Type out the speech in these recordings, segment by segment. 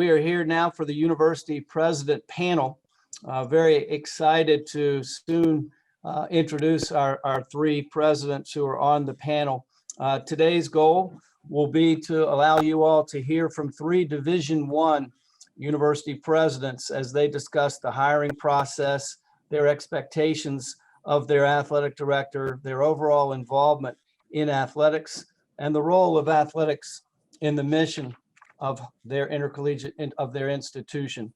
We are here now for the University President panel. Very excited to soon introduce our three presidents who are on the panel. Today's goal will be to allow you all to hear from three Division I university presidents as they discuss the hiring process, their expectations of their athletic director, their overall involvement in athletics, and the role of athletics in the mission of their intercollegiate, of their institution.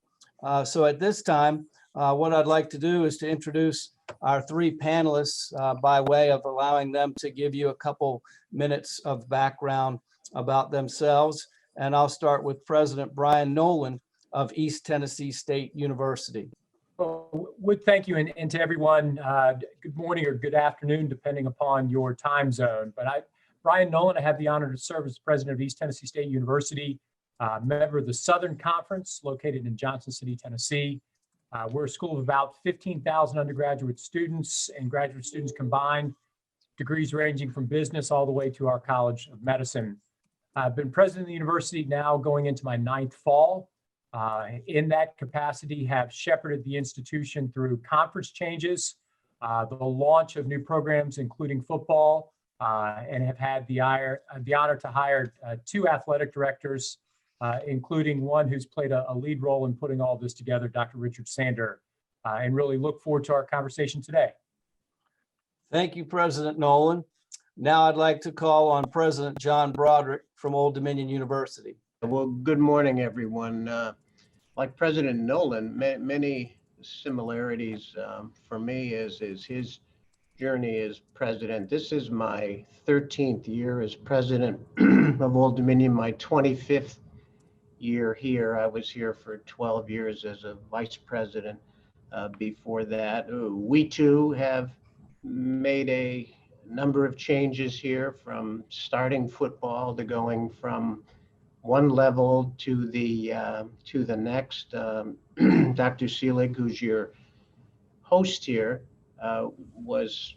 So at this time, what I'd like to do is to introduce our three panelists by way of allowing them to give you a couple minutes of background about themselves. And I'll start with President Brian Noland of East Tennessee State University. Well, Wood, thank you, and to everyone, good morning or good afternoon, depending upon your time zone. But Brian Noland, I have the honor to serve as president of East Tennessee State University, member of the Southern Conference, located in Johnson City, Tennessee. We're a school of about 15,000 undergraduate students and graduate students combined, degrees ranging from business all the way to our College of Medicine. I've been president of the university now going into my 9th fall. In that capacity, have shepherded the institution through conference changes, the launch of new programs, including football, and have had the honor to hire 2 athletic directors, including one who's played a lead role in putting all this together, Dr. Richard Sander, and really look forward to our conversation today. Thank you, President Noland. Now I'd like to call on President John Broderick from Old Dominion University. Well, good morning, everyone. Like President Noland, many similarities for me is his journey as president. This is my 13th year as president of Old Dominion, my 25th year here. I was here for 12 years as a vice president before that. We too have made a number of changes here, from starting football to going from one level to the next. Dr. Selig, who's your host here, was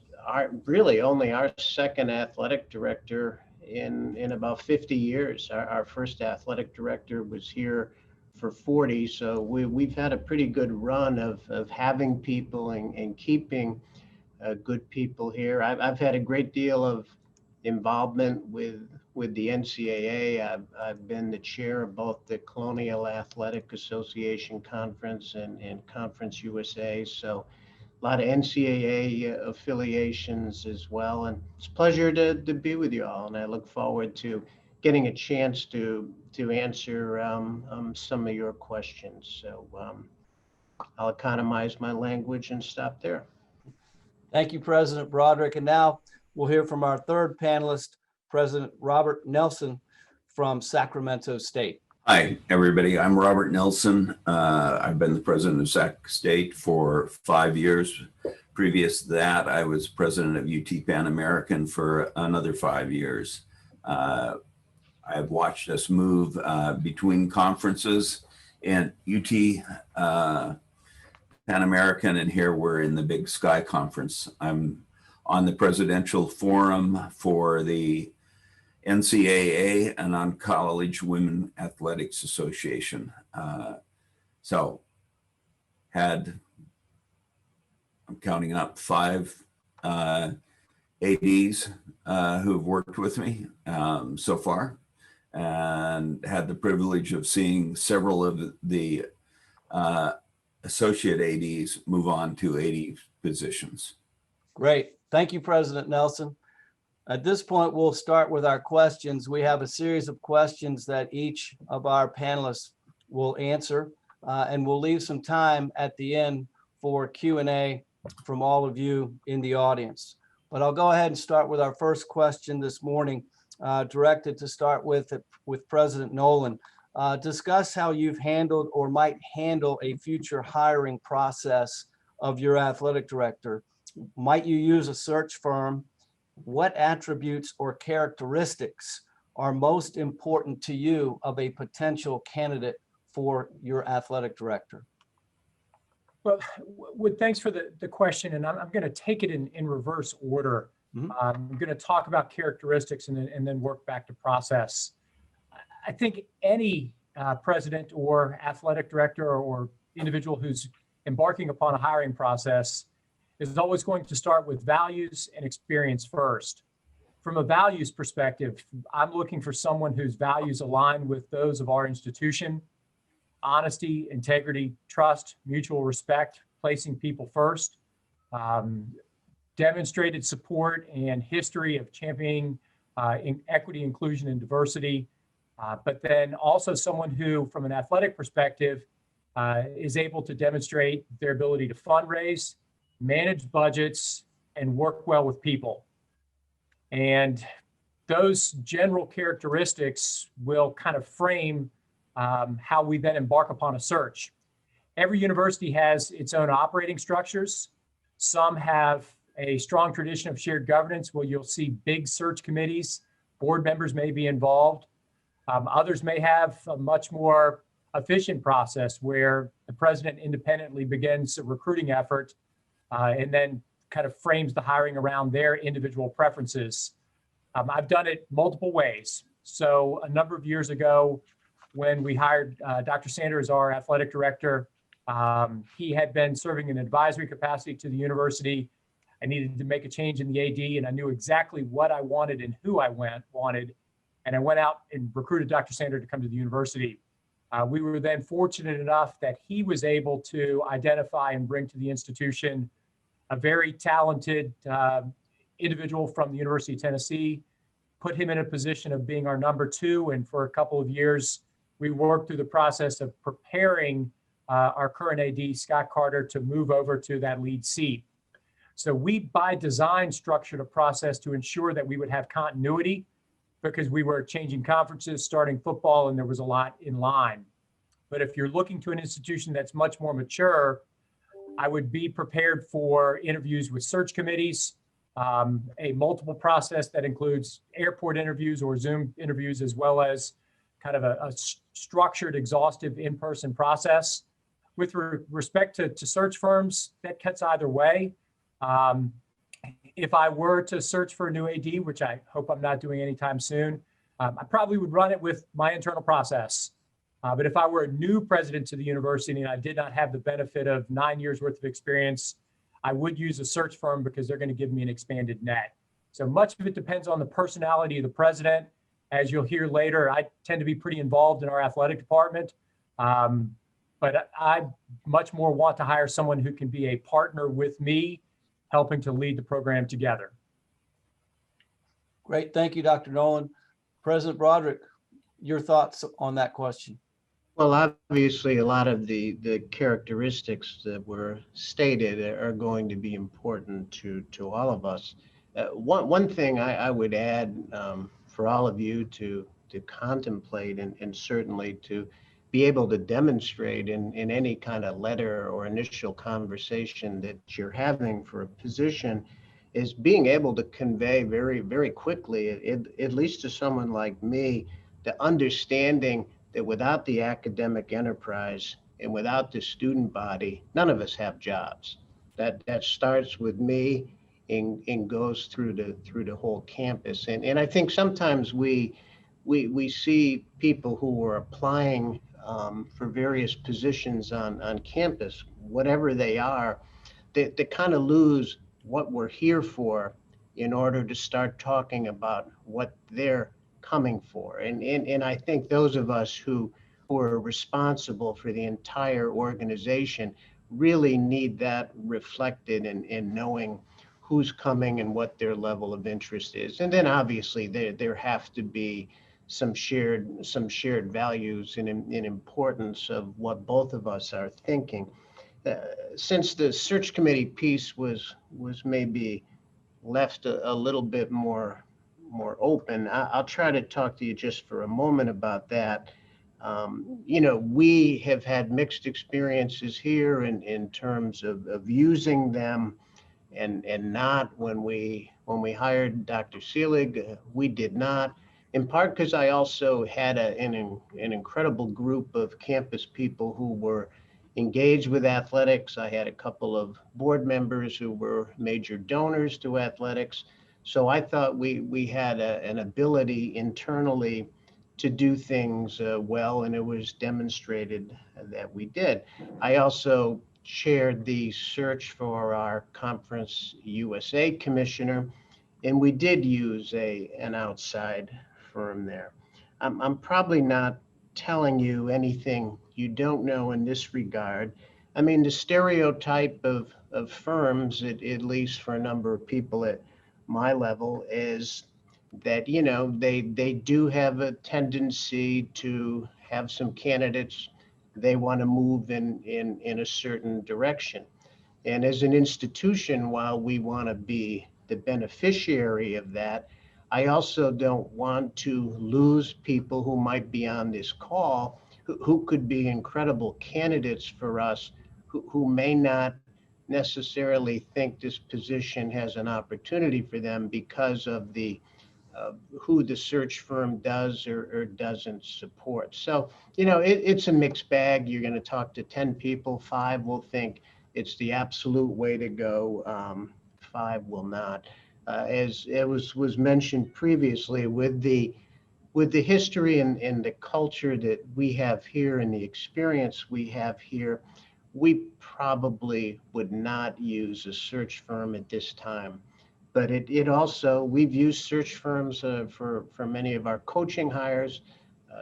really only our second athletic director in about 50 years. Our first athletic director was here for 40, so we've had a pretty good run of having people and keeping good people here. I've had a great deal of involvement with the NCAA. I've been the chair of both the Colonial Athletic Association Conference and Conference USA, so a lot of NCAA affiliations as well. And it's a pleasure to be with you all, and I look forward to getting a chance to answer some of your questions. So I'll economize my language and stop there. Thank you, President Broderick. And now we'll hear from our third panelist, President Robert Nelsen from Sacramento State. Hi, everybody. I'm Robert Nelsen. I've been the president of Sac State for 5 years. Previous to that, I was president of UT Pan American for another 5 years. I've watched us move between conferences, and UT Pan American, and here we're in the Big Sky Conference. I'm on the presidential forum for the NCAA and on College Women Athletics Association. So I'm counting up 5 ADs who've worked with me so far, and had the privilege of seeing several of the associate ADs move on to AD positions. Great. Thank you, President Nelsen. At this point, we'll start with our questions. We have a series of questions that each of our panelists will answer, and we'll leave some time at the end for Q&A from all of you in the audience. But I'll go ahead and start with our first question this morning, directed to start with President Noland. Discuss how you've handled or might handle a future hiring process of your athletic director. Might you use a search firm? What attributes or characteristics are most important to you of a potential candidate for your athletic director? Well, Wood, thanks for the question, and I'm going to take it in reverse order. Mm-hmm. I'm going to talk about characteristics and then work back to process. I think any president or athletic director or individual who's embarking upon a hiring process is always going to start with values and experience first. From a values perspective, I'm looking for someone whose values align with those of our institution: honesty, integrity, trust, mutual respect, placing people first, demonstrated support and history of championing equity, inclusion, and diversity, but then also someone who, from an athletic perspective, is able to demonstrate their ability to fundraise, manage budgets, and work well with people. And those general characteristics will kind of frame how we then embark upon a search. Every university has its own operating structures. Some have a strong tradition of shared governance where you'll see big search committees, board members may be involved. Others may have a much more efficient process where the president independently begins a recruiting effort and then kind of frames the hiring around their individual preferences. I've done it multiple ways. So a number of years ago, when we hired Dr. Sanders, our athletic director, he had been serving in an advisory capacity to the university. I needed to make a change in the AD, and I knew exactly what I wanted and who I wanted. And I went out and recruited Dr. Sanders to come to the university. We were then fortunate enough that he was able to identify and bring to the institution a very talented individual from the University of Tennessee, put him in a position of being our number two. And for a couple of years, we worked through the process of preparing our current AD, Scott Carter, to move over to that lead seat. So we, by design, structured a process to ensure that we would have continuity because we were changing conferences, starting football, and there was a lot in line. But if you're looking to an institution that's much more mature, I would be prepared for interviews with search committees, a multiple process that includes airport interviews or Zoom interviews, as well as kind of a structured, exhaustive in-person process. With respect to search firms, that cuts either way. If I were to search for a new AD, which I hope I'm not doing anytime soon, I probably would run it with my internal process. But if I were a new president to the university and I did not have the benefit of 9 years worth of experience, I would use a search firm because they're going to give me an expanded net. So much of it depends on the personality of the president. As you'll hear later, I tend to be pretty involved in our athletic department. But I much more want to hire someone who can be a partner with me, helping to lead the program together. Great. Thank you, Dr. Noland. President Broderick, your thoughts on that question? Well, obviously, a lot of the characteristics that were stated are going to be important to all of us. One thing I would add for all of you to contemplate and certainly to be able to demonstrate in any kind of letter or initial conversation that you're having for a position is being able to convey very, very quickly, at least to someone like me, the understanding that without the academic enterprise and without the student body, none of us have jobs. That starts with me and goes through the whole campus. And I think sometimes we see people who are applying for various positions on campus, whatever they are, they kind of lose what we're here for in order to start talking about what they're coming for. And I think those of us who are responsible for the entire organization really need that reflected in knowing who's coming and what their level of interest is. And then obviously there have to be some shared values and importance of what both of us are thinking. Since the search committee piece was maybe left a little bit more open, I'll try to talk to you just for a moment about that. We have had mixed experiences here in terms of using them and not. When we hired Dr. Selig, we did not. In part because I also had an incredible group of campus people who were engaged with athletics. I had a couple of board members who were major donors to athletics. So I thought we had an ability internally to do things well, and it was demonstrated that we did. I also chaired the search for our Conference USA commissioner, and we did use an outside firm there. I'm probably not telling you anything you don't know in this regard. I mean, the stereotype of firms, at least for a number of people at my level, is that, you know, they do have a tendency to have some candidates they want to move in a certain direction. And as an institution, while we want to be the beneficiary of that, I also don't want to lose people who might be on this call who could be incredible candidates for us, who may not necessarily think this position has an opportunity for them because of the who the search firm does or doesn't support. So, you know, it's a mixed bag. You're going to talk to 10 people, 5 will think it's the absolute way to go, 5 will not. As it was mentioned previously, with the history and the culture that we have here and the experience we have here, we probably would not use a search firm at this time. But it also, we've used search firms for many of our coaching hires.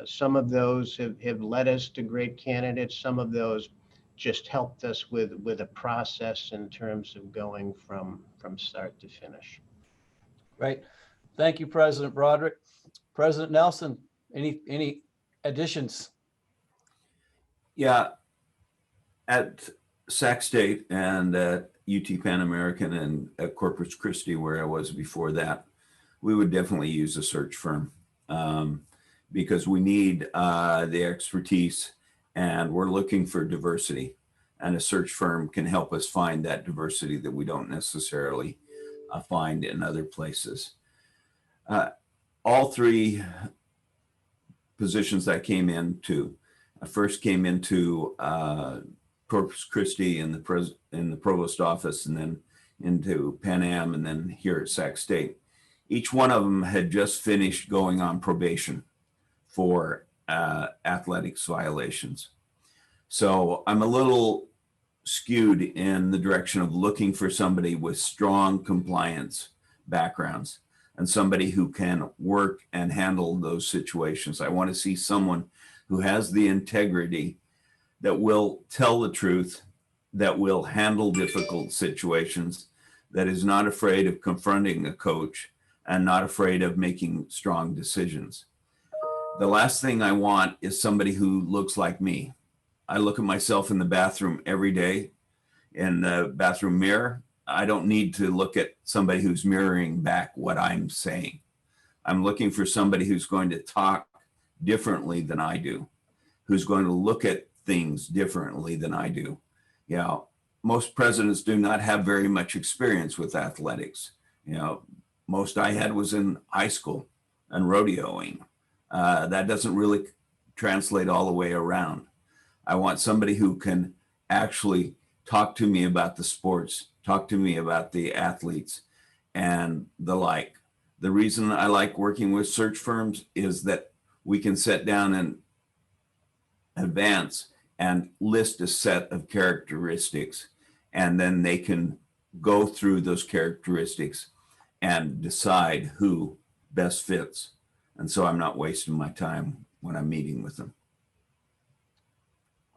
Some of those have led us to great candidates. Some of those just helped us with a process in terms of going from start to finish. Great. Thank you, President Broderick. President Nelsen, any additions? Yeah, at Sac State and at UT Pan American and at Corpus Christi, where I was before that, we would definitely use a search firm because we need the expertise and we're looking for diversity. And a search firm can help us find that diversity that we don't necessarily find in other places. All 3 positions that came into, I first came into Corpus Christi in the provost office, and then into Pan Am, and then here at Sac State. Each one of them had just finished going on probation for athletics violations. So I'm a little skewed in the direction of looking for somebody with strong compliance backgrounds and somebody who can work and handle those situations. I want to see someone who has the integrity that will tell the truth, that will handle difficult situations, that is not afraid of confronting a coach and not afraid of making strong decisions. The last thing I want is somebody who looks like me. I look at myself in the bathroom every day in the bathroom mirror. I don't need to look at somebody who's mirroring back what I'm saying. I'm looking for somebody who's going to talk differently than I do, who's going to look at things differently than I do. You know, most presidents do not have very much experience with athletics. You know, most I had was in high school and rodeoing. That doesn't really translate all the way around. I want somebody who can actually talk to me about the sports, talk to me about the athletes and the like. The reason I like working with search firms is that we can sit down and advance and list a set of characteristics, and then they can go through those characteristics and decide who best fits. And so I'm not wasting my time when I'm meeting with them.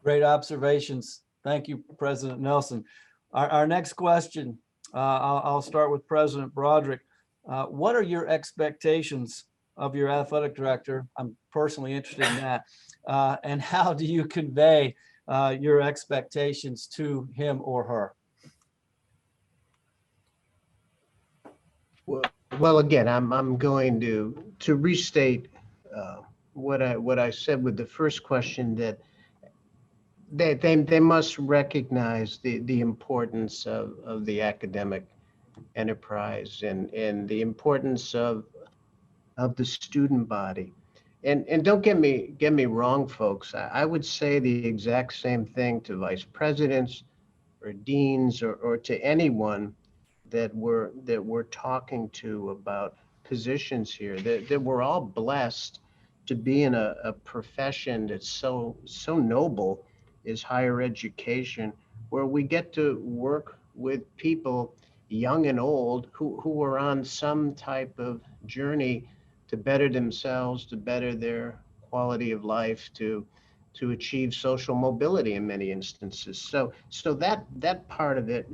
Great observations. Thank you, President Nelsen. Our next question, I'll start with President Broderick. What are your expectations of your athletic director? I'm personally interested in that. And how do you convey your expectations to him or her? Well, again, I'm going to restate what I said with the first question, that they must recognize the importance of the academic enterprise and the importance of the student body. And don't get me wrong, folks. I would say the exact same thing to vice presidents or deans or to anyone that we're talking to about positions here, that we're all blessed to be in a profession that's so noble is higher education, where we get to work with people young and old who are on some type of journey to better themselves, to better their quality of life, to achieve social mobility in many instances. So that part of it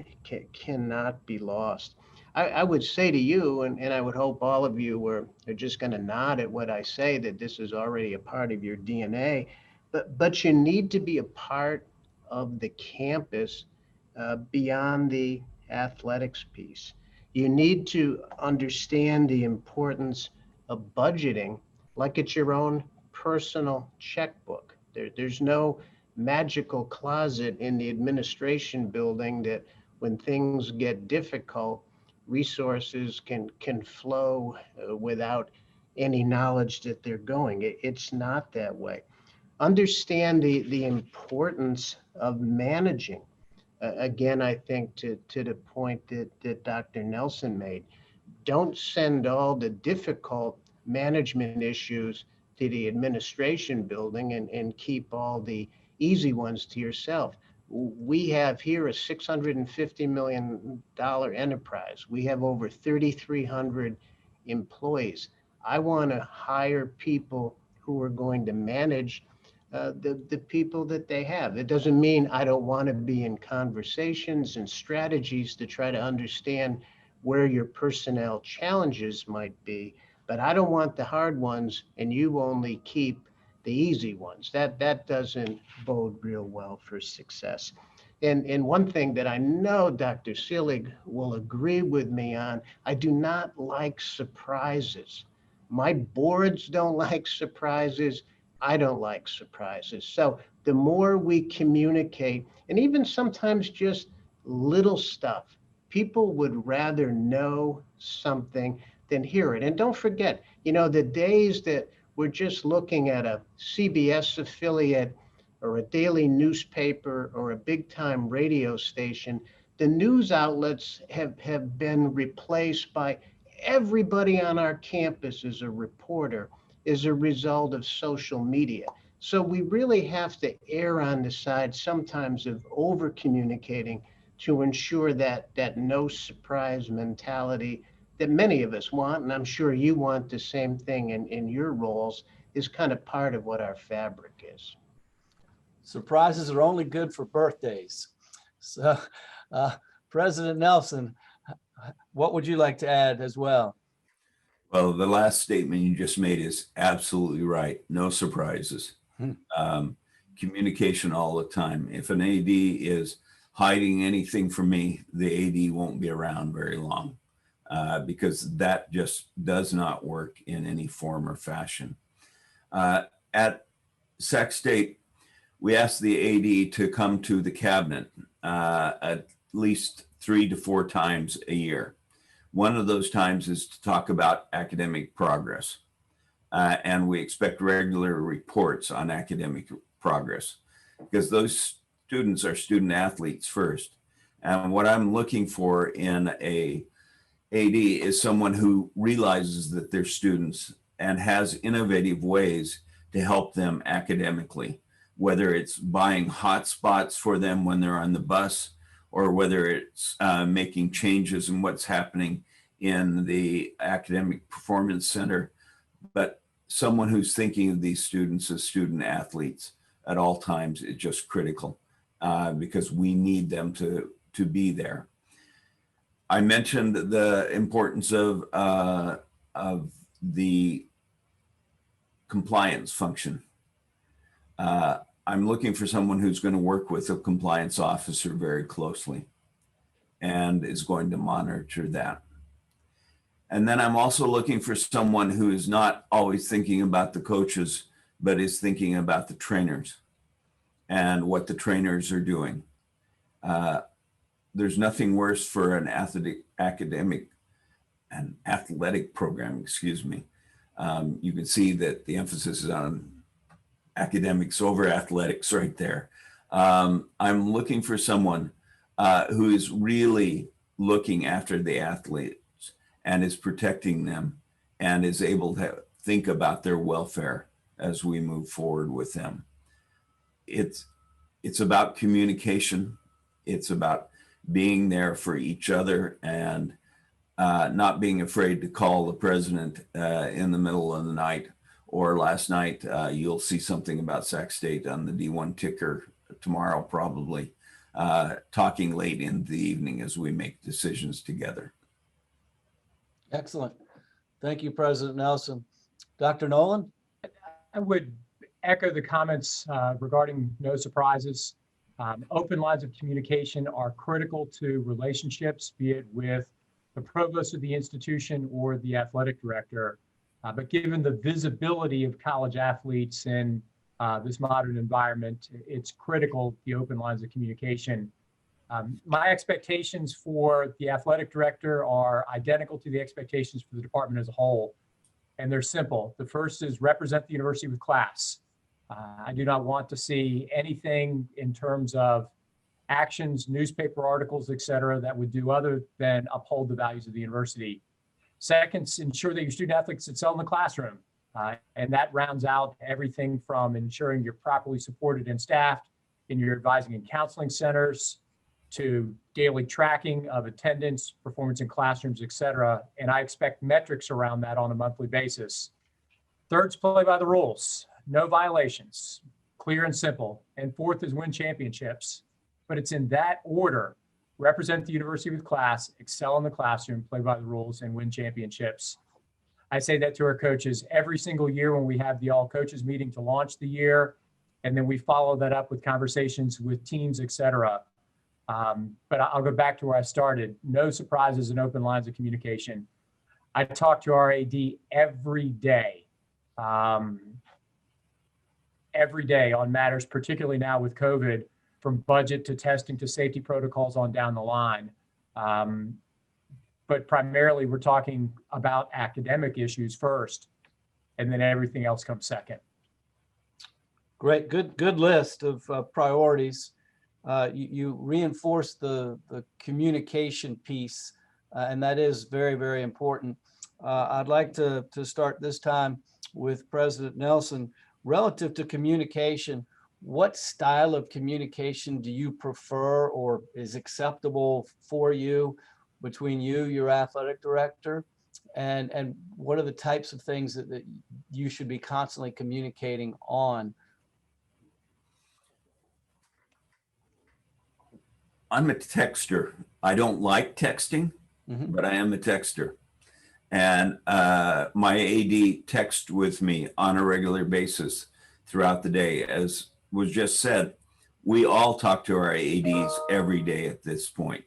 cannot be lost. I would say to you, and I would hope all of you are just going to nod at what I say, that this is already a part of your DNA, but you need to be a part of the campus beyond the athletics piece. You need to understand the importance of budgeting like it's your own personal checkbook. There's no magical closet in the administration building that when things get difficult, resources can flow without any knowledge that they're going. It's not that way. Understand the importance of managing. Again, I think to the point that Dr. Nelsen made, don't send all the difficult management issues to the administration building and keep all the easy ones to yourself. We have here a $650 million enterprise. We have over 3,300 employees. I want to hire people who are going to manage the people that they have. It doesn't mean I don't want to be in conversations and strategies to try to understand where your personnel challenges might be, but I don't want the hard ones and you only keep the easy ones. That doesn't bode real well for success. And one thing that I know Dr. Selig will agree with me on, I do not like surprises. My boards don't like surprises. I don't like surprises. So the more we communicate, and even sometimes just little stuff, people would rather know something than hear it. And don't forget, the days that we're just looking at a CBS affiliate or a daily newspaper or a big time radio station, the news outlets have been replaced by everybody on our campus is a reporter as a result of social media. So we really have to err on the side sometimes of over communicating to ensure that no surprise mentality that many of us want, and I'm sure you want the same thing in your roles, is kind of part of what our fabric is. Surprises are only good for birthdays. So, President Nelsen, what would you like to add as well? Well, the last statement you just made is absolutely right. No surprises. Communication all the time. If an AD is hiding anything from me, the AD won't be around very long because that just does not work in any form or fashion. At Sac State, we asked the AD to come to the cabinet at least 3 to 4 times a year. One of those times is to talk about academic progress. And we expect regular reports on academic progress because those students are student athletes first. And what I'm looking for in a AD is someone who realizes that they're students and has innovative ways to help them academically, whether it's buying hotspots for them when they're on the bus, or whether it's making changes in what's happening in the academic performance center, but someone who's thinking of these students as student athletes at all times is just critical because we need them to be there. I mentioned the importance of the compliance function. I'm looking for someone who's going to work with a compliance officer very closely and is going to monitor that. And then I'm also looking for someone who is not always thinking about the coaches, but is thinking about the trainers and what the trainers are doing. There's nothing worse for an athletic program, excuse me. You can see that the emphasis is on academics over athletics right there. I'm looking for someone who is really looking after the athletes and is protecting them and is able to think about their welfare as we move forward with them. It's about communication. It's about being there for each other and not being afraid to call the president in the middle of the night. Or last night, you'll see something about Sac State on the D1 ticker tomorrow, probably, talking late in the evening as we make decisions together. Excellent. Thank you, President Nelsen. Dr. Noland? I would echo the comments regarding no surprises. Open lines of communication are critical to relationships, be it with the provost of the institution or the athletic director. But given the visibility of college athletes in this modern environment, it's critical, the open lines of communication. My expectations for the athletic director are identical to the expectations for the department as a whole. And they're simple. The first is represent the university with class. I do not want to see anything in terms of actions, newspaper articles, et cetera, that would do other than uphold the values of the university. Second, ensure that your student athletes excel in the classroom. And that rounds out everything from ensuring you're properly supported and staffed in your advising and counseling centers to daily tracking of attendance, performance in classrooms, et cetera. And I expect metrics around that on a monthly basis. Third's play by the rules, no violations, clear and simple. And fourth is win championships. But it's in that order: represent the university with class, excel in the classroom, play by the rules, and win championships. I say that to our coaches every single year when we have the all coaches meeting to launch the year. And then we follow that up with conversations with teams, et cetera. But I'll go back to where I started. No surprises and open lines of communication. I talk to our AD every day on matters, particularly now with COVID, from budget to testing to safety protocols on down the line. But primarily we're talking about academic issues first, and then everything else comes second. Great, good list of priorities. You reinforce the communication piece, and that is very, very important. I'd like to start this time with President Nelsen. Relative to communication, what style of communication do you prefer or is acceptable for you between you, your athletic director, and what are the types of things that you should be constantly communicating on? I'm a texter. I don't like texting, but I am a texter. And my AD texts with me on a regular basis throughout the day. As was just said, we all talk to our ADs every day at this point.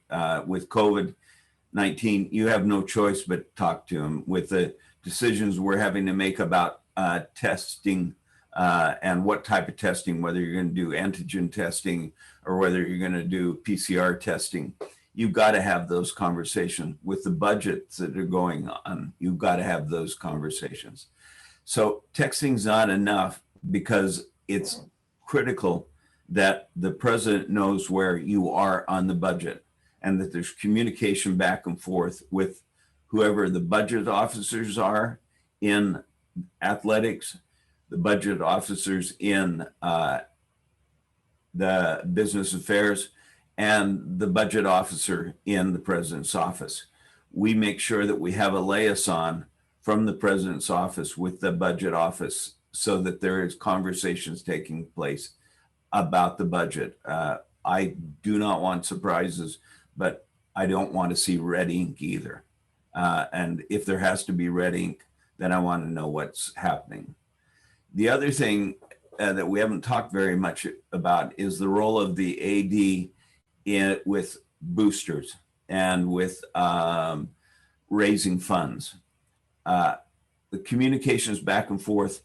With COVID-19, you have no choice but talk to them. With the decisions we're having to make about testing and what type of testing, whether you're going to do antigen testing or whether you're going to do PCR testing, you've got to have those conversations. With the budgets that are going on, you've got to have those conversations. So texting's not enough, because it's critical that the president knows where you are on the budget and that there's communication back and forth with whoever the budget officers are in athletics, the budget officers in the business affairs, and the budget officer in the president's office. We make sure that we have a liaison from the president's office with the budget office so that there is conversations taking place about the budget. I do not want surprises, but I don't want to see red ink either. And if there has to be red ink, then I want to know what's happening. The other thing that we haven't talked very much about is the role of the AD with boosters and with raising funds. The communications back and forth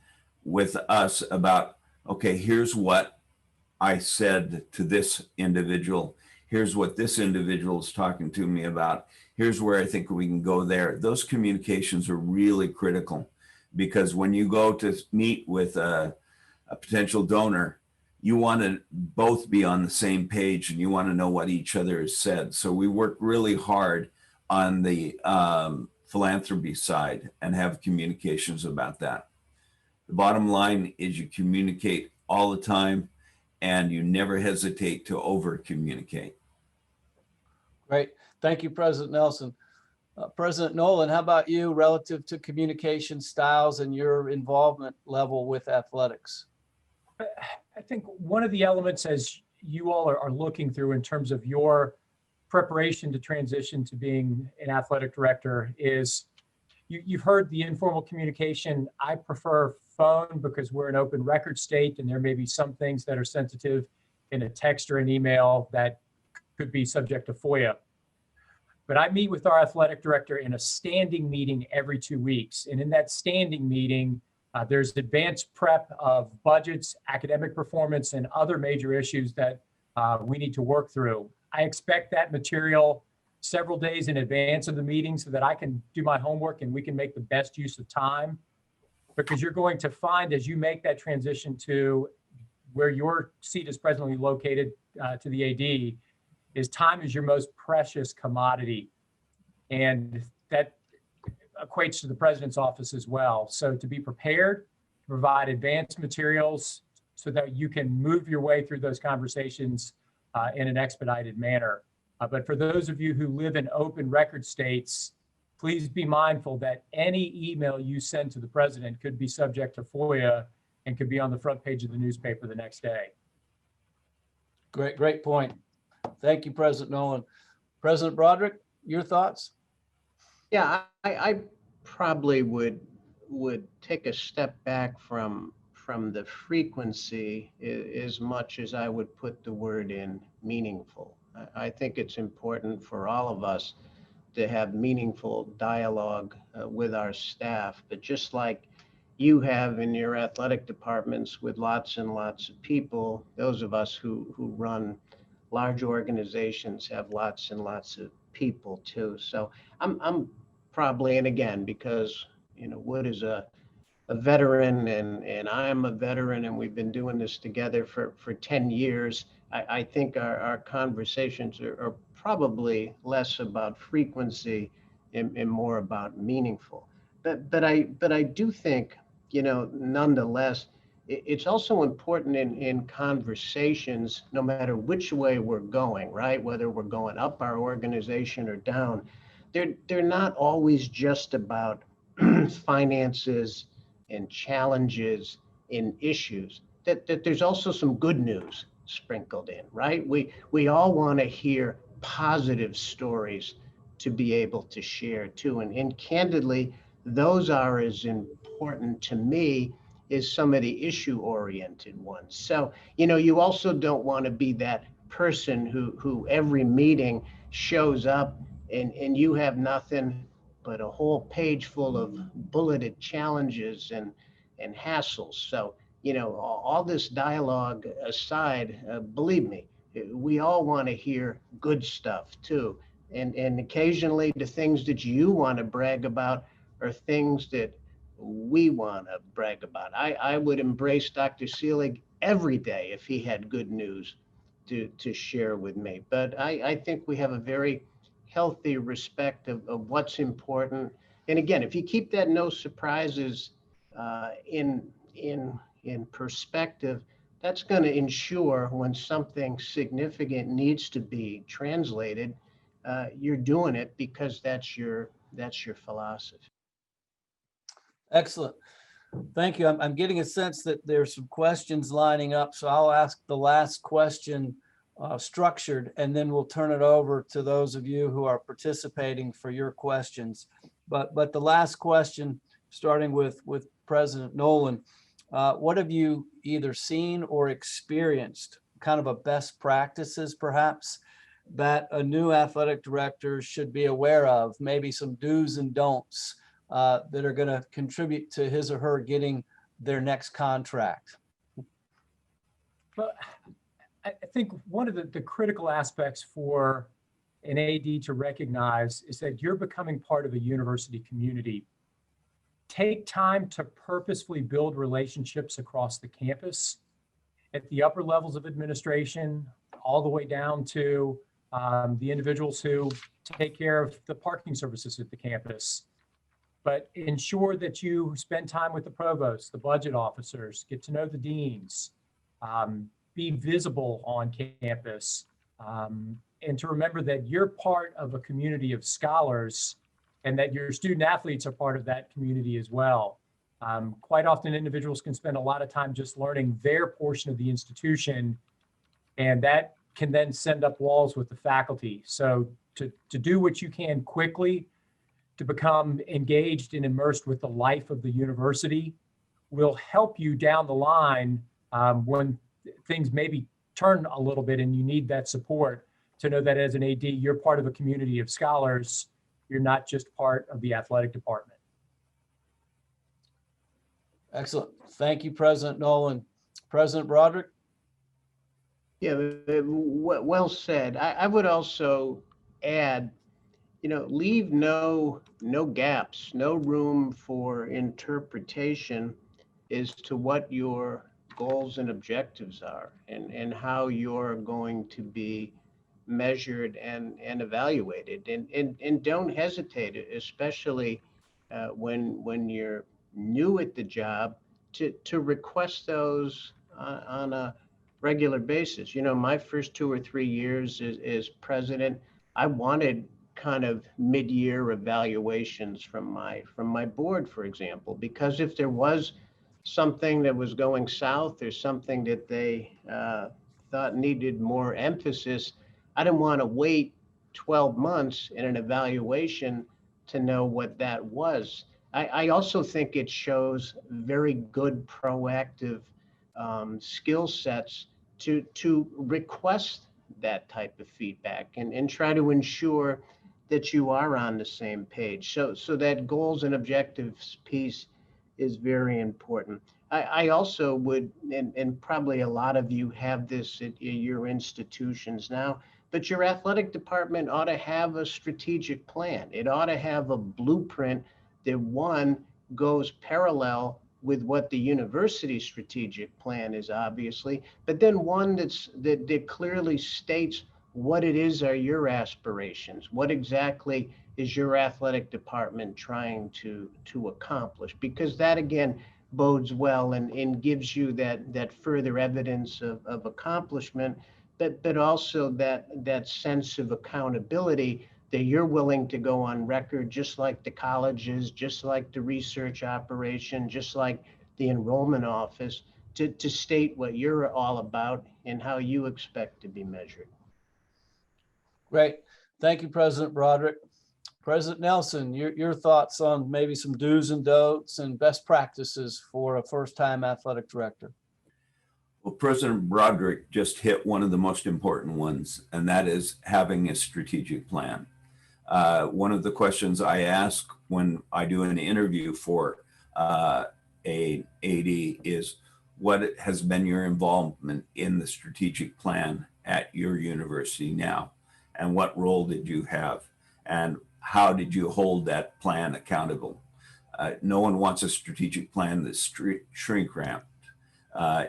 with us about, okay, here's what I said to this individual. Here's what this individual is talking to me about. Here's where I think we can go there. Those communications are really critical, because when you go to meet with a potential donor, you want to both be on the same page and you want to know what each other has said. So we work really hard on the philanthropy side and have communications about that. The bottom line is you communicate all the time and you never hesitate to over communicate. Great. Thank you, President Nelson. President Noland, how about you relative to communication styles and your involvement level with athletics? I think one of the elements, as you all are looking through in terms of your preparation to transition to being an athletic director, is you've heard the informal communication. I prefer phone because we're an open record state, and there may be some things that are sensitive in a text or an email that could be subject to FOIA. But I meet with our athletic director in a standing meeting every 2 weeks. And in that standing meeting, there's advanced prep of budgets, academic performance, and other major issues that we need to work through. I expect that material several days in advance of the meeting so that I can do my homework and we can make the best use of time. Because you're going to find, as you make that transition to where your seat is presently located to the AD, is time is your most precious commodity. And that equates to the president's office as well. So to be prepared, to provide advanced materials so that you can move your way through those conversations in an expedited manner. But for those of you who live in open record states, please be mindful that any email you send to the president could be subject to FOIA and could be on the front page of the newspaper the next day. Great point. Thank you, President Noland. President Broderick, your thoughts? Yeah, I probably would take a step back from the frequency as much as I would put the word in meaningful. I think it's important for all of us to have meaningful dialogue with our staff, but just like you have in your athletic departments with lots and lots of people, those of us who run large organizations have lots and lots of people too. So I'm probably, and again, because Wood is a veteran and I'm a veteran and we've been doing this together for 10 years, I think our conversations are probably less about frequency and more about meaningful. But I do think, nonetheless, it's also important in conversations, no matter which way we're going, right? Whether we're going up our organization or down, they're not always just about finances and challenges and issues. That there's also some good news sprinkled in, right? We all want to hear positive stories to be able to share too. And candidly, those are as important to me is some of the issue-oriented ones. So, you also don't want to be that person who every meeting shows up and you have nothing but a whole page full of bulleted challenges and hassles. So, all this dialogue aside, believe me, we all want to hear good stuff too. And occasionally the things that you want to brag about are things that we want to brag about. I would embrace Dr. Selig every day if he had good news to share with me. But I think we have a very healthy respect of what's important. And again, if you keep that no surprises in perspective, that's going to ensure when something significant needs to be translated, you're doing it because that's your philosophy. Excellent. Thank you. I'm getting a sense that there's some questions lining up, so I'll ask the last question structured, and then we'll turn it over to those of you who are participating for your questions. But the last question, starting with President Noland, what have you either seen or experienced, kind of a best practices perhaps, that a new athletic director should be aware of, maybe some do's and don'ts that are going to contribute to his or her getting their next contract? Well, I think one of the critical aspects for an AD to recognize is that you're becoming part of a university community. Take time to purposefully build relationships across the campus at the upper levels of administration, all the way down to the individuals who take care of the parking services at the campus. but ensure that you spend time with the provost, the budget officers, get to know the deans, be visible on campus, and to remember that you're part of a community of scholars and that your student athletes are part of that community as well. Quite often individuals can spend a lot of time just learning their portion of the institution, and that can then send up walls with the faculty. So to do what you can quickly to become engaged and immersed with the life of the university will help you down the line when things maybe turn a little bit and you need that support, to know that as an AD, you're part of a community of scholars. You're not just part of the athletic department. Excellent. Thank you, President Noland. President Broderick? Yeah, well said. I would also add, leave no gaps, no room for interpretation as to what your goals and objectives are and how you're going to be measured and evaluated. And don't hesitate, especially when you're new at the job, to request those on a regular basis. My first 2 or 3 years as president, I wanted kind of mid-year evaluations from my board, for example, because if there was something that was going south or something that they thought needed more emphasis, I didn't want to wait 12 months in an evaluation to know what that was. I also think it shows very good proactive skill sets to request that type of feedback and try to ensure that you are on the same page. So that goals and objectives piece is very important. I also would, and probably a lot of you have this at your institutions now, but your athletic department ought to have a strategic plan. It ought to have a blueprint that, one, goes parallel with what the university strategic plan is, obviously, but then one that clearly states what it is are your aspirations, what exactly is your athletic department trying to accomplish, because that again bodes well and gives you that further evidence of accomplishment, but also that sense of accountability that you're willing to go on record, just like the colleges, just like the research operation, just like the enrollment office, to state what you're all about and how you expect to be measured. Great. Thank you, President Broderick. President Nelsen, your thoughts on maybe some do's and don'ts and best practices for a first-time athletic director? Well, President Broderick just hit one of the most important ones, and that is having a strategic plan. One of the questions I ask when I do an interview for a AD is, what has been your involvement in the strategic plan at your university now? And what role did you have? And how did you hold that plan accountable? No one wants a strategic plan that's shrink wrapped.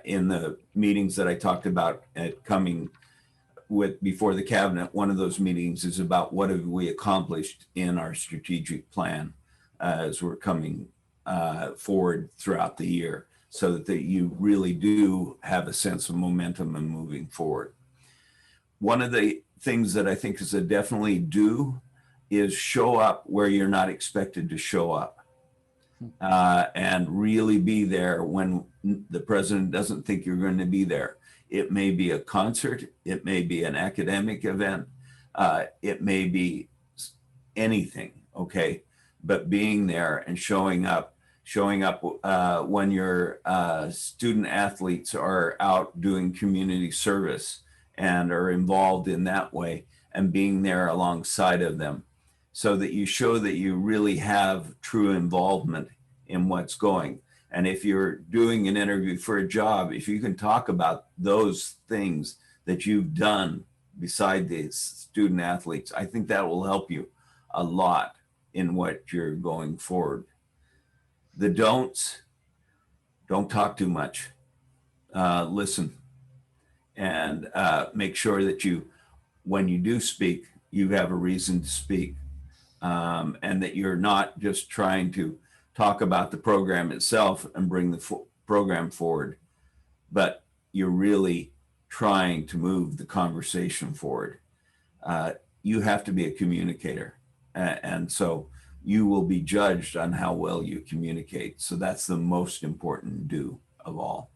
In the meetings that I talked about coming with before the cabinet, one of those meetings is about what have we accomplished in our strategic plan as we're coming forward throughout the year, so that you really do have a sense of momentum and moving forward. One of the things that I think is a definitely do is show up where you're not expected to show up, and really be there when the president doesn't think you're going to be there. It may be a concert, it may be an academic event, it may be anything, okay? But being there and showing up when your student athletes are out doing community service and are involved in that way, and being there alongside of them, so that you show that you really have true involvement in what's going. And if you're doing an interview for a job, if you can talk about those things that you've done beside the student athletes, I think that will help you a lot in what you're going forward. The don'ts, don't talk too much. Listen, and make sure that when you do speak, you have a reason to speak. and that you're not just trying to talk about the program itself and bring the program forward, but you're really trying to move the conversation forward. You have to be a communicator. And so you will be judged on how well you communicate. So that's the most important do of all.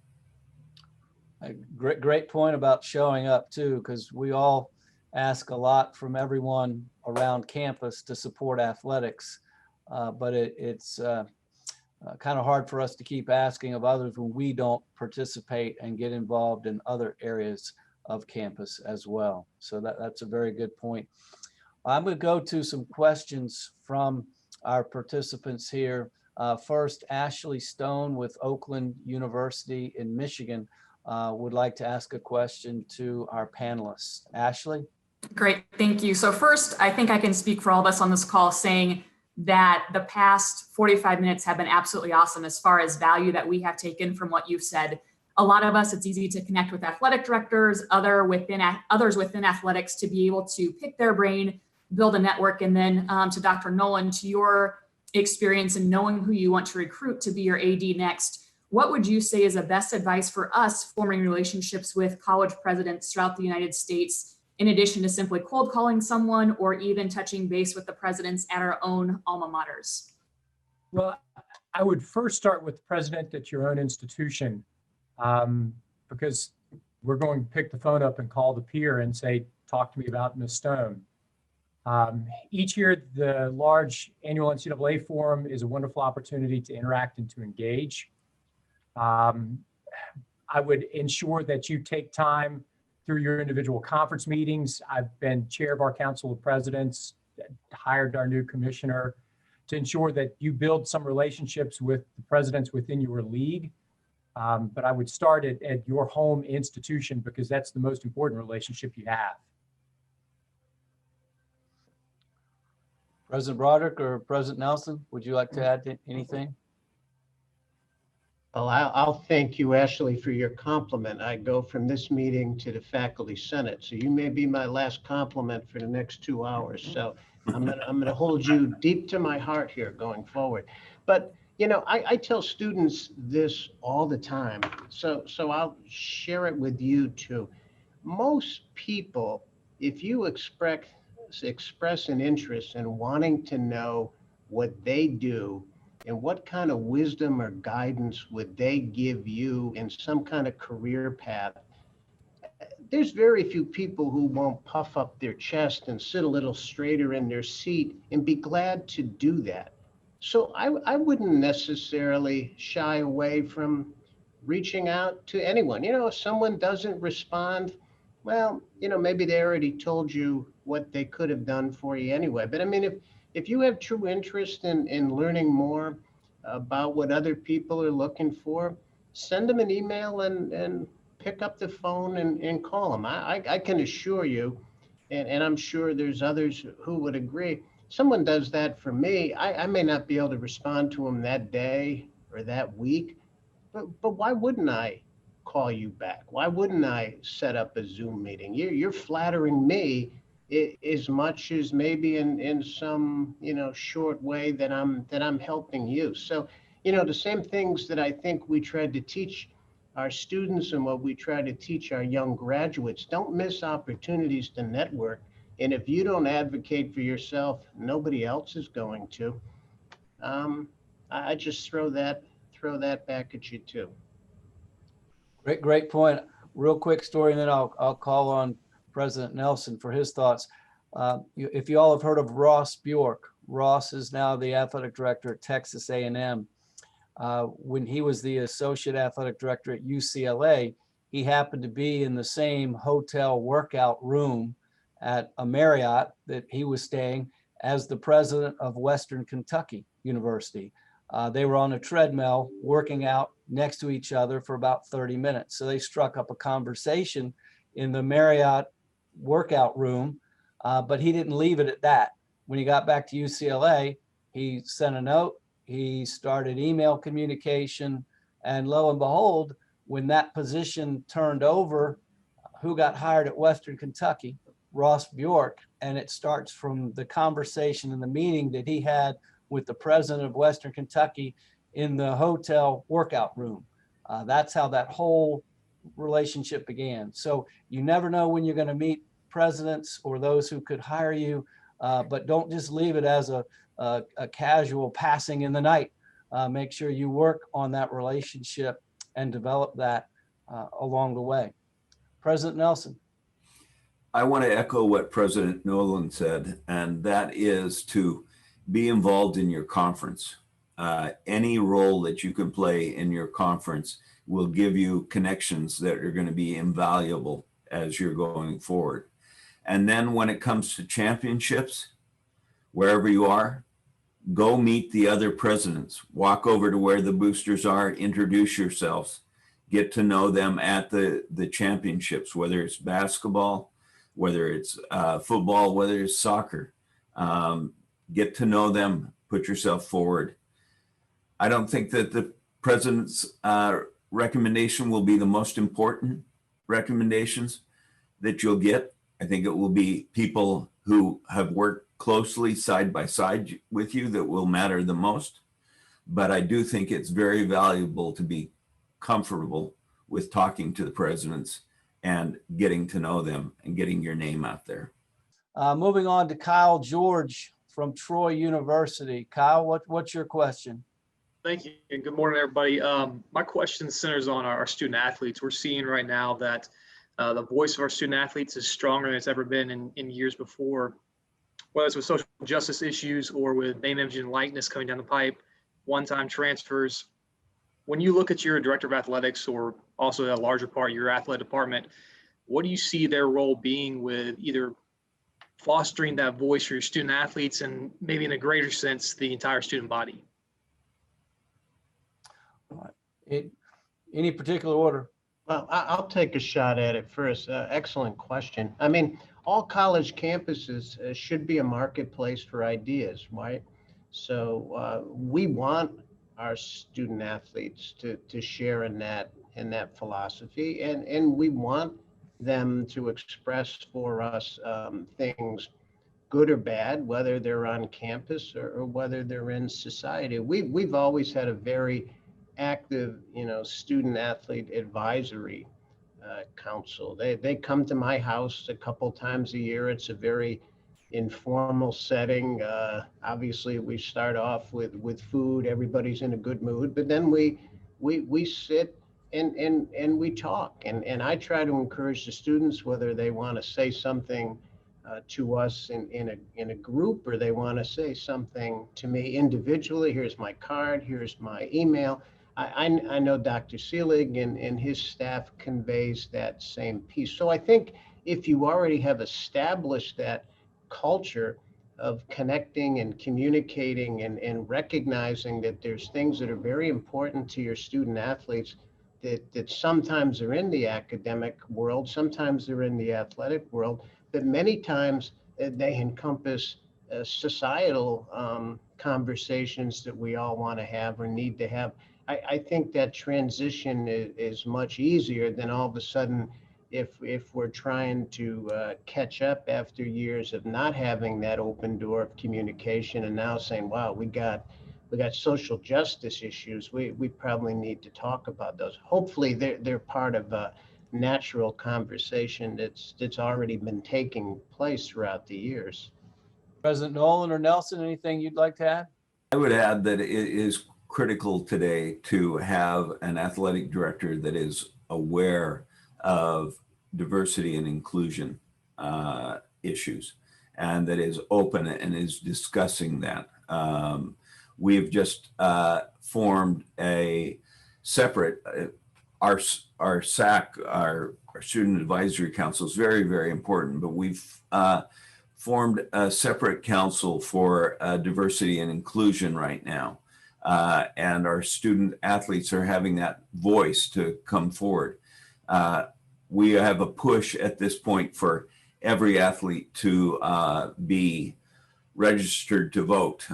A great point about showing up too, because we all ask a lot from everyone around campus to support athletics, but it's kind of hard for us to keep asking of others when we don't participate and get involved in other areas of campus as well. So that's a very good point. I'm going to go to some questions from our participants here. First, Ashley Stone with Oakland University in Michigan would like to ask a question to our panelists. Ashley? Great, thank you. So first, I think I can speak for all of us on this call saying that the past 45 minutes have been absolutely awesome as far as value that we have taken from what you've said. A lot of us, it's easy to connect with athletic directors, others within athletics to be able to pick their brain, build a network, and then to Dr. Noland, to your experience in knowing who you want to recruit to be your AD next, what would you say is the best advice for us forming relationships with college presidents throughout the United States, in addition to simply cold calling someone or even touching base with the presidents at our own alma maters? Well, I would first start with the president at your own institution, because we're going to pick the phone up and call the peer and say, talk to me about Ms. Stone. Each year, the large annual NCAA forum is a wonderful opportunity to interact and to engage. I would ensure that you take time through your individual conference meetings. I've been chair of our Council of Presidents, hired our new commissioner, to ensure that you build some relationships with the presidents within your league. But I would start at your home institution, because that's the most important relationship you have. President Broderick or President Nelsen, would you like to add anything? Well, I'll thank you, Ashley, for your compliment. I go from this meeting to the faculty senate, so you may be my last compliment for the next 2 hours. So I'm gonna hold you deep to my heart here going forward. But you know, I tell students this all the time, so I'll share it with you too. Most people, if you express an interest in wanting to know what they do and what kind of wisdom or guidance would they give you in some kind of career path, there's very few people who won't puff up their chest and sit a little straighter in their seat and be glad to do that. So I wouldn't necessarily shy away from reaching out to anyone. You know, if someone doesn't respond, well, you know, maybe they already told you what they could have done for you anyway. But I mean, if you have true interest in learning more about what other people are looking for, send them an email and pick up the phone and call them. I can assure you, and I'm sure there's others who would agree, someone does that for me, I may not be able to respond to them that day or that week, but why wouldn't I call you back? Why wouldn't I set up a Zoom meeting? You're flattering me as much as maybe in some, you know, short way that I'm helping you. So, you know, the same things that I think we tried to teach our students and what we try to teach our young graduates, don't miss opportunities to network. And if you don't advocate for yourself, nobody else is going to. I just throw that back at you too. Great point. Real quick story, and then I'll call on President Nelsen for his thoughts. If you all have heard of Ross Bjork, Ross is now the athletic director at Texas A&M. When he was the associate athletic director at UCLA, he happened to be in the same hotel workout room at a Marriott that he was staying as the president of Western Kentucky University. They were on a treadmill working out next to each other for about 30 minutes. So they struck up a conversation in the Marriott workout room, but he didn't leave it at that. When he got back to UCLA, he sent a note, he started email communication, and lo and behold, when that position turned over, who got hired at Western Kentucky? Ross Bjork, and it starts from the conversation and the meeting that he had with the president of Western Kentucky in the hotel workout room. That's how that whole relationship began. So you never know when you're going to meet presidents or those who could hire you, but don't just leave it as a casual passing in the night. Make sure you work on that relationship and develop that along the way. President Nelsen. I want to echo what President Noland said, and that is to be involved in your conference. Any role that you can play in your conference will give you connections that are going to be invaluable as you're going forward. And then when it comes to championships, wherever you are, go meet the other presidents. Walk over to where the boosters are, introduce yourselves, get to know them at the championships, whether it's basketball, whether it's football, whether it's soccer. Get to know them, put yourself forward. I don't think that the president's recommendation will be the most important recommendations that you'll get. I think it will be people who have worked closely side by side with you that will matter the most. But I do think it's very valuable to be comfortable with talking to the presidents and getting to know them and getting your name out there. Moving on to Kyle George from Troy University. Kyle, what's your question? Thank you, and good morning, everybody. My question centers on our student athletes. We're seeing right now that the voice of our student athletes is stronger than it's ever been in years before, whether it's with social justice issues or with name, image, and likeness coming down the pipe, one-time transfers. When you look at your director of athletics, or also a larger part, your athletic department, what do you see their role being with either fostering that voice for your student athletes and maybe in a greater sense, the entire student body? Any particular order? Well, I'll take a shot at it first. Excellent question. I mean, all college campuses should be a marketplace for ideas, right? So we want our student athletes to share in that philosophy, and we want them to express for us things, good or bad, whether they're on campus or whether they're in society. We've always had a very active, student athlete advisory council. They come to my house a couple times a year. It's a very informal setting. Obviously, we start off with food. Everybody's in a good mood, but then we sit and we talk. And I try to encourage the students, whether they want to say something to us in a group, or they want to say something to me individually. Here's my card. Here's my email. I know Dr. Selig and his staff conveys that same piece. So I think if you already have established that culture of connecting and communicating and recognizing that there's things that are very important to your student athletes that sometimes are in the academic world, sometimes they're in the athletic world, but many times they encompass societal conversations that we all want to have or need to have. I think that transition is much easier than all of a sudden if we're trying to catch up after years of not having that open door of communication and now saying, wow, we got social justice issues. We probably need to talk about those. Hopefully they're part of a natural conversation that's already been taking place throughout the years. President Noland or Nelson, anything you'd like to add? I would add that it is critical today to have an athletic director that is aware of diversity and inclusion issues, and that is open and is discussing that. We've just formed a separate, our SAC, our Student Advisory Council is very, very important, but we've formed a separate council for diversity and inclusion right now. And our student athletes are having that voice to come forward. We have a push at this point for every athlete to be registered to vote.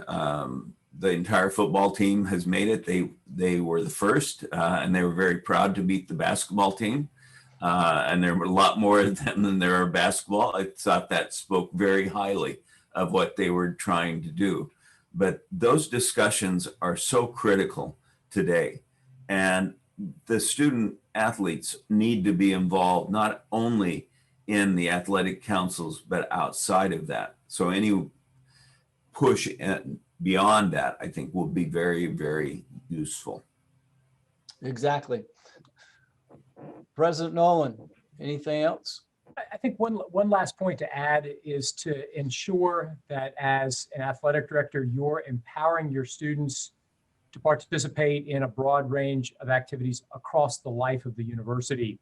The entire football team has made it. They were the first, and they were very proud to beat the basketball team. And there were a lot more of them than there are basketball. I thought that spoke very highly of what they were trying to do. But those discussions are so critical today. And the student athletes need to be involved not only in the athletic councils, but outside of that. So any push beyond that, I think, will be very, very useful. Exactly. President Noland, anything else? I think one last point to add is to ensure that as an athletic director, you're empowering your students to participate in a broad range of activities across the life of the university.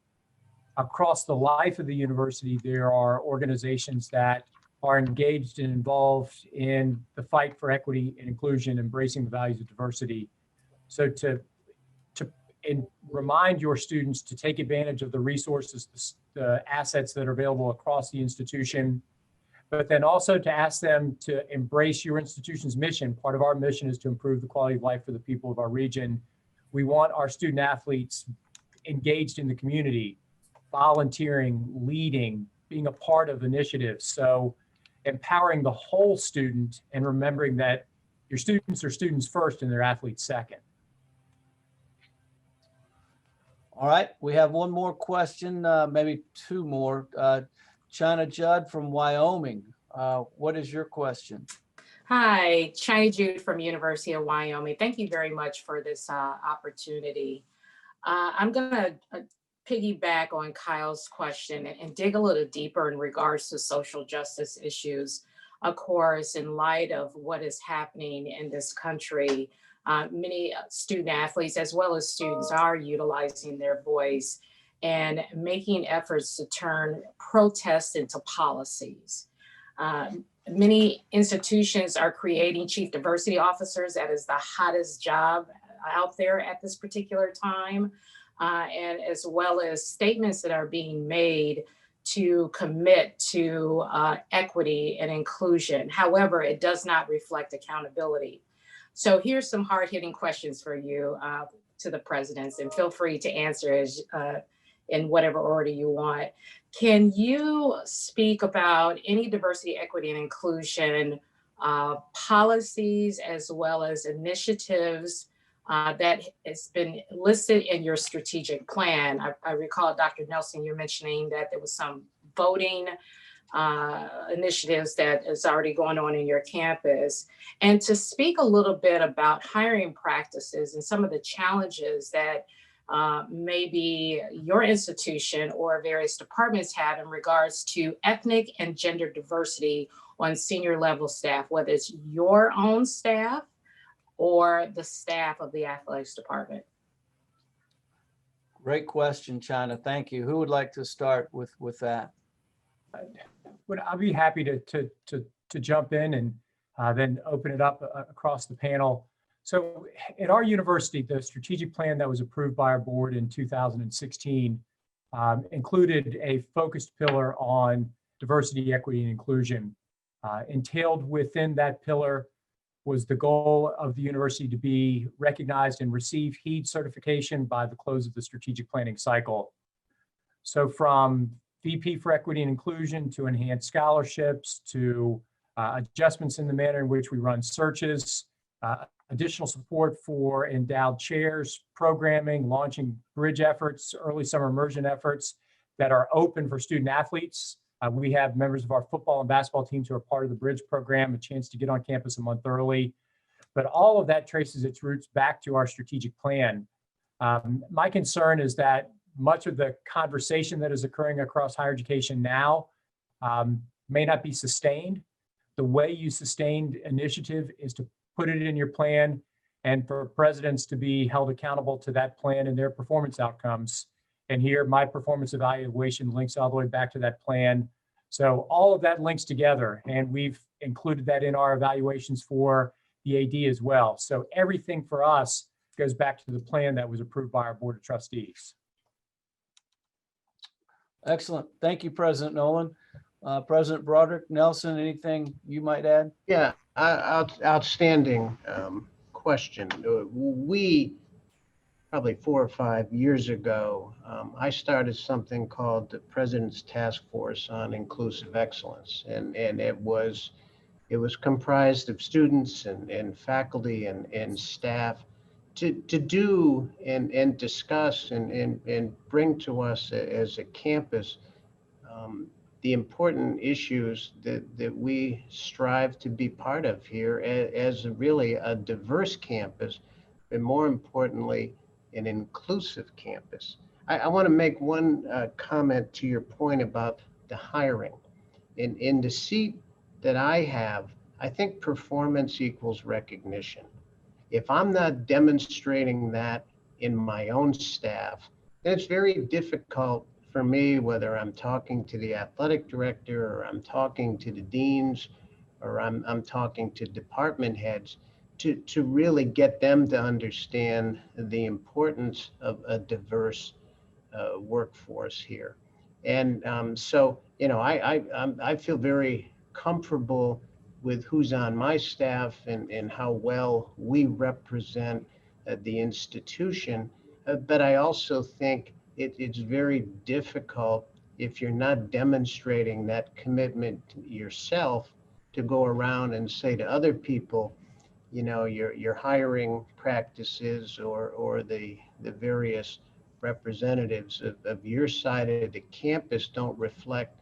Across the life of the university, there are organizations that are engaged and involved in the fight for equity and inclusion, embracing the values of diversity. So to remind your students to take advantage of the resources, the assets that are available across the institution, but then also to ask them to embrace your institution's mission. Part of our mission is to improve the quality of life for the people of our region. We want our student athletes engaged in the community, volunteering, leading, being a part of initiatives. So empowering the whole student and remembering that your students are students first and their athletes second. All right, we have one more question, maybe two more. China Judd from Wyoming. What is your question? Hi, China Jude from University of Wyoming. Thank you very much for this opportunity. I'm going to piggyback on Kyle's question and dig a little deeper in regards to social justice issues. Of course, in light of what is happening in this country, many student athletes as well as students are utilizing their voice and making efforts to turn protests into policies. Many institutions are creating chief diversity officers. That is the hottest job out there at this particular time. And as well as statements that are being made to commit to equity and inclusion. However, it does not reflect accountability. So here's some hard-hitting questions for you to the presidents, and feel free to answer as in whatever order you want. Can you speak about any diversity, equity, and inclusion policies as well as initiatives that has been listed in your strategic plan? I recall, Dr. Nelsen, you're mentioning that there was some voting initiatives that is already going on in your campus, and to speak a little bit about hiring practices and some of the challenges that maybe your institution or various departments have in regards to ethnic and gender diversity on senior level staff, whether it's your own staff or the staff of the athletics department. Great question, China. Thank you. Who would like to start with that? I'll be happy to jump in and then open it up across the panel. So at our university, the strategic plan that was approved by our board in 2016 included a focused pillar on diversity, equity, and inclusion. Entailed within that pillar was the goal of the university to be recognized and receive HEED certification by the close of the strategic planning cycle. So from VP for Equity and Inclusion to enhanced scholarships to adjustments in the manner in which we run searches, additional support for endowed chairs, programming, launching bridge efforts, early summer immersion efforts that are open for student athletes. We have members of our football and basketball teams who are part of the bridge program, a chance to get on campus a month early. But all of that traces its roots back to our strategic plan. My concern is that much of the conversation that is occurring across higher education now may not be sustained. The way you sustain initiative is to put it in your plan and for presidents to be held accountable to that plan and their performance outcomes. And here, my performance evaluation links all the way back to that plan. So all of that links together, and we've included that in our evaluations for the AD as well. So everything for us goes back to the plan that was approved by our Board of Trustees. Excellent. Thank you, President Noland. President Broderick, Nelsen, anything you might add? Yeah, outstanding question. We probably 4 or 5 years ago, I started something called the President's Task Force on Inclusive Excellence. And it was comprised of students and faculty and staff to do and discuss and bring to us as a campus the important issues that we strive to be part of here as really a diverse campus, but more importantly, an inclusive campus. I want to make one comment to your point about the hiring. In the seat that I have, I think performance equals recognition. If I'm not demonstrating that in my own staff, then it's very difficult for me, whether I'm talking to the athletic director or I'm talking to the deans or I'm talking to department heads, to really get them to understand the importance of a diverse workforce here. And so, you know, I feel very comfortable with who's on my staff and how well we represent the institution. But I also think it's very difficult if you're not demonstrating that commitment yourself to go around and say to other people, you know, your hiring practices or the various representatives of your side of the campus don't reflect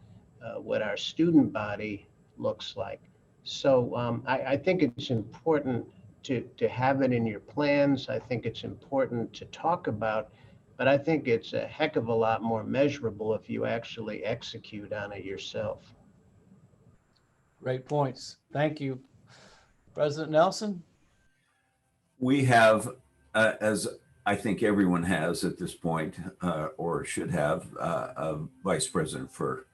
what our student body looks like. So I think it's important to have it in your plans. I think it's important to talk about, but I think it's a heck of a lot more measurable if you actually execute on it yourself. Great points. Thank you. President Nelsen? We have, as I think everyone has at this point, or should have, a vice president for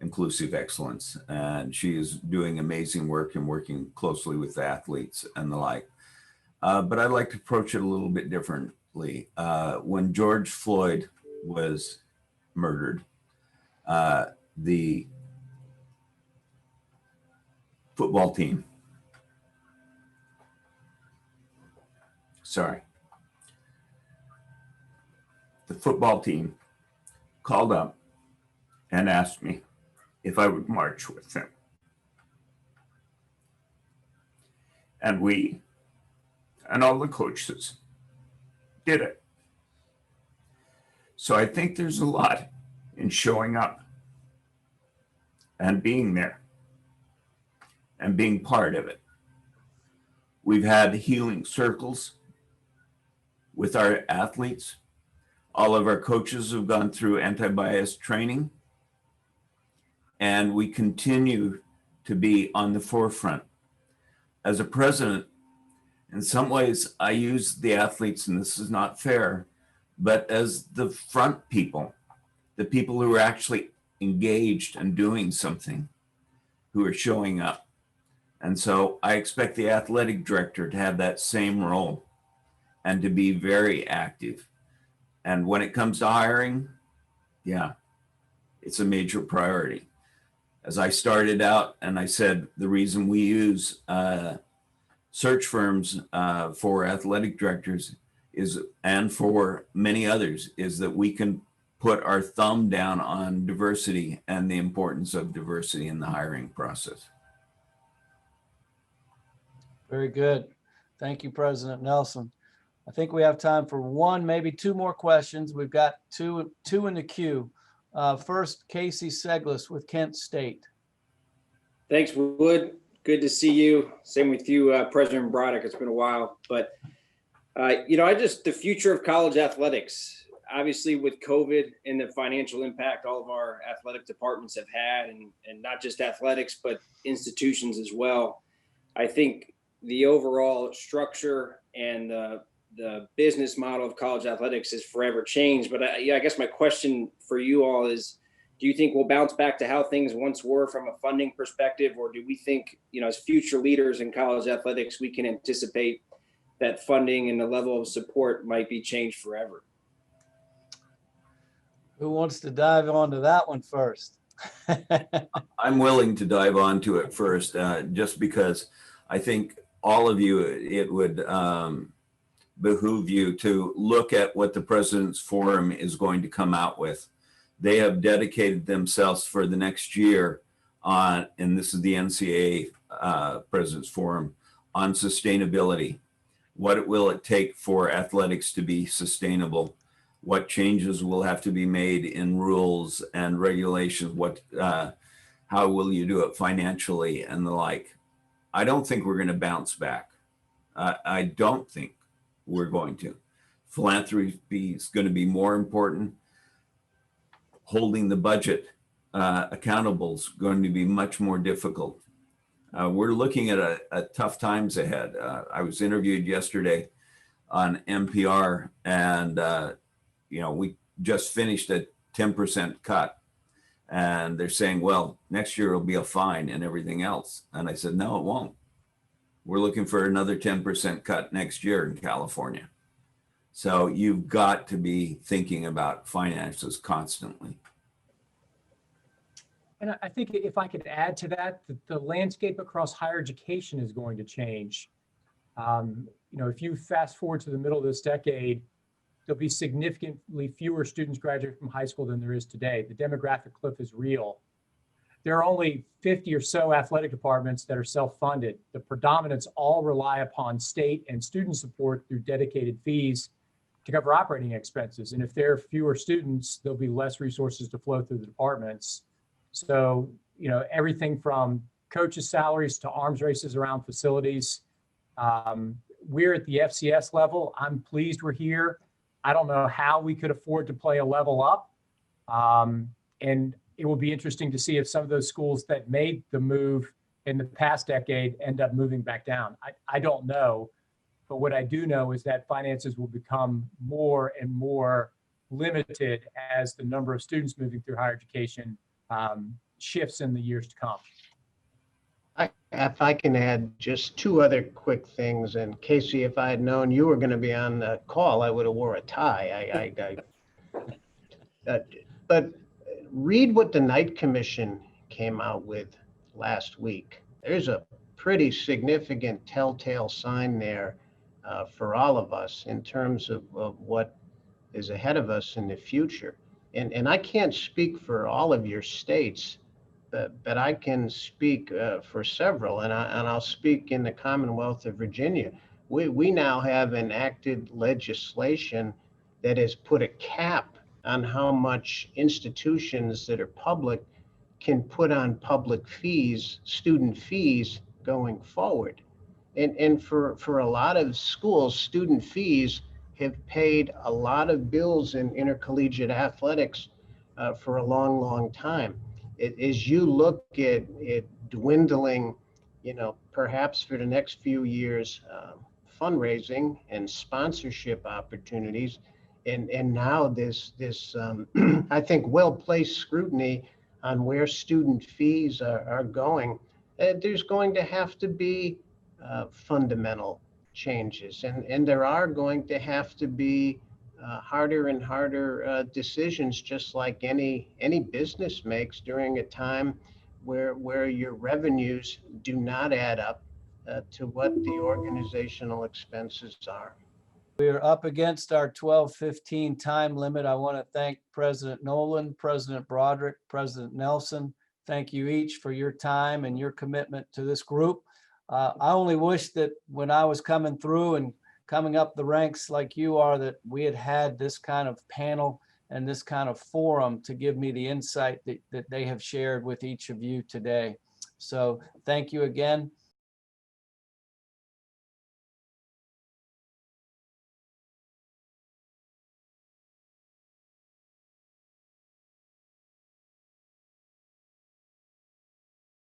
inclusive excellence. And she is doing amazing work and working closely with the athletes and the like. But I'd like to approach it a little bit differently. When George Floyd was murdered, the football team, the football team called up and asked me if I would march with them. And we and all the coaches did it. So I think there's a lot in showing up and being there and being part of it. We've had healing circles with our athletes. All of our coaches have gone through anti-bias training, and we continue to be on the forefront. As a president, in some ways, I use the athletes, and this is not fair, but as the front people, the people who are actually engaged and doing something, who are showing up. And so I expect the athletic director to have that same role and to be very active. And when it comes to hiring, yeah, it's a major priority. As I started out and I said, the reason we use search firms for athletic directors is, and for many others, is that we can put our thumb down on diversity and the importance of diversity in the hiring process. Very good. Thank you, President Nelsen. I think we have time for one, maybe two more questions. We've got two in the queue. First, Casey Seglis with Kent State. Thanks, Wood. Good to see you. Same with you, President Broderick. It's been a while, but the future of college athletics, obviously with COVID and the financial impact all of our athletic departments have had, and not just athletics, but institutions as well. I think the overall structure and the business model of college athletics has forever changed. But I guess my question for you all is, do you think we'll bounce back to how things once were from a funding perspective? Or do we think, as future leaders in college athletics, we can anticipate that funding and the level of support might be changed forever? Who wants to dive onto that one first? I'm willing to dive onto it first, just because I think all of you, it would behoove you to look at what the President's Forum is going to come out with. They have dedicated themselves for the next year on, and this is the NCAA President's Forum, on sustainability. What will it take for athletics to be sustainable? What changes will have to be made in rules and regulations? How will you do it financially and the like? I don't think we're going to bounce back. I don't think we're going to. Philanthropy is going to be more important. Holding the budget accountable is going to be much more difficult. We're looking at a tough times ahead. I was interviewed yesterday on NPR, and we just finished a 10% cut, and they're saying, well, next year will be a fine and everything else. And I said, no, it won't. We're looking for another 10% cut next year in California. So you've got to be thinking about finances constantly. And I think if I could add to that, the landscape across higher education is going to change. If you fast forward to the middle of this decade, there'll be significantly fewer students graduating from high school than there is today. The demographic cliff is real. There are only 50 or so athletic departments that are self-funded. The predominance all rely upon state and student support through dedicated fees to cover operating expenses. And if there are fewer students, there'll be less resources to flow through the departments. So, everything from coaches' salaries to arms races around facilities. We're at the FCS level. I'm pleased we're here. I don't know how we could afford to play a level up. And it will be interesting to see if some of those schools that made the move in the past decade end up moving back down. I don't know. But what I do know is that finances will become more and more limited as the number of students moving through higher education shifts in the years to come. If I can add just two other quick things, and Casey, if I had known you were going to be on the call, I would have wore a tie. But read what the Knight Commission came out with last week. There's a pretty significant telltale sign there for all of us in terms of what is ahead of us in the future. And I can't speak for all of your states, but I can speak for several, and I'll speak in the Commonwealth of Virginia. We now have enacted legislation that has put a cap on how much institutions that are public can put on public fees, student fees going forward. And for a lot of schools, student fees have paid a lot of bills in intercollegiate athletics for a long, long time. As you look at dwindling, perhaps for the next few years, fundraising and sponsorship opportunities, and now this I think well-placed scrutiny on where student fees are going, there's going to have to be fundamental changes, and there are going to have to be harder and harder decisions, just like any business makes during a time where your revenues do not add up to what the organizational expenses are. We're up against our 12:15 time limit. I want to thank President Noland, President Broderick, President Nelsen. Thank you each for your time and your commitment to this group. I only wish that when I was coming through and coming up the ranks like you are, that we had this kind of panel and this kind of forum to give me the insight that they have shared with each of you today. So thank you again.